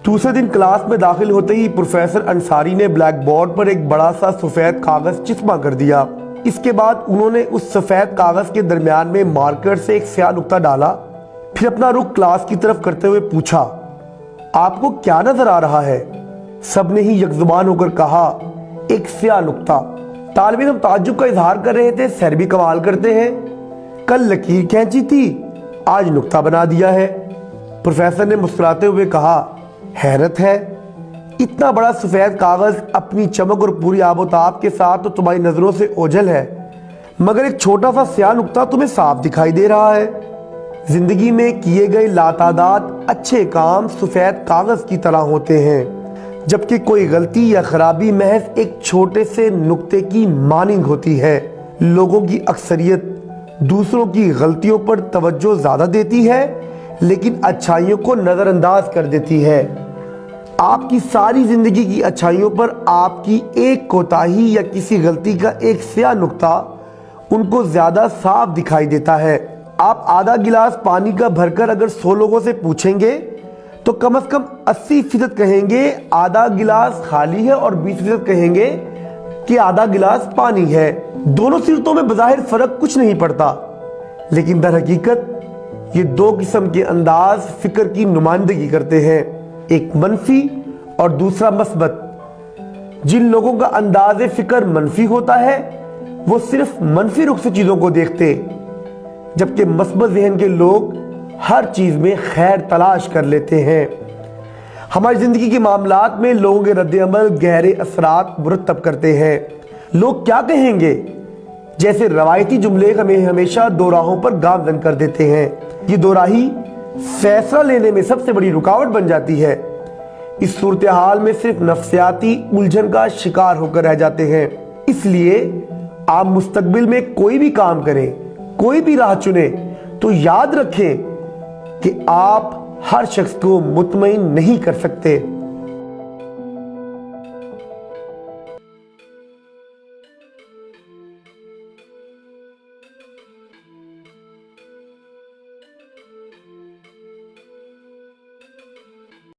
दूसरे दिन क्लास में दाखिल होते ही प्रोफेसर अंसारी ने ब्लैक बोर्ड पर एक बड़ा सा सफेद कागज चिस्मा कर दिया। इसके बाद उन्होंने उस सफेद कागज के दरमियान में मार्कर से एक स्याह नुक्ता डाला। फिर अपना रुख क्लास की तरफ करते हुए पूछा, आपको क्या नजर आ रहा है? सबने ही यकजुबान होकर कहा, एक स्याह नुक्ता। तालिब इल्म ताज्जुब का इजहार कर रहे थे, सर भी कमाल करते हैं, कल लकीर खींची थी, आज नुक्ता बना दिया है। प्रोफेसर ने मुस्कुराते हुए कहा, हैरत है, इतना बड़ा सफेद कागज अपनी चमक और पूरी आबोताब के साथ तो तुम्हारी नजरों से ओझल है, मगर एक छोटा सा स्याह नुक्ता तुम्हें साफ दिखाई दे रहा है। जिंदगी में किए गए लातादाद अच्छे काम सफेद कागज की तरह होते हैं, जबकि कोई गलती या खराबी महज एक छोटे से नुक्ते की मानिंद होती है। लोगों की अक्सरियत दूसरों की गलतियों पर तवज्जो ज्यादा देती है, लेकिन अच्छाइयों को नजरअंदाज कर देती है। आपकी सारी जिंदगी की अच्छाइयों पर आपकी एक कोताही या किसी गलती का एक स्याह नुक्ता उनको ज्यादा साफ दिखाई देता है। आप आधा गिलास पानी का भरकर अगर 100 लोगों से पूछेंगे तो कम से कम 80% कहेंगे आधा गिलास खाली है और 20% कहेंगे कि आधा गिलास पानी है। दोनों सीरतों में बज़ाहिर फर्क कुछ नहीं पड़ता, लेकिन दर हकीकत ये दो किस्म के अंदाज फिक्र की नुमाइंदगी करते हैं, एक मनफी और दूसरा मस्बत। जिन लोगों का अंदाज़े फिक्र मनफी होता है वो सिर्फ मनफी रुख से चीज़ों को देखते, जबकि मस्बत ज़हन के लोग हर चीज़ में खैर तलाश कर लेते हैं। हमारी ज़िंदगी के मामलात में लोगों के रद्द-ए-अमल गहरे असरात मुरतब करते हैं। लोग क्या कहेंगे जैसे रवायती जुमले हमें हमेशा दो राहों पर गामजन कर देते हैं। ये दो राही फैसला लेने में सबसे बड़ी रुकावट बन जाती है। इस सूरत हाल में सिर्फ नफ्सियाती उलझन का शिकार होकर रह जाते हैं। इसलिए आप मुस्तकबिल में कोई भी काम करें, कोई भी राह चुने, तो याद रखें कि आप हर शख्स को मुतमईन नहीं कर सकते।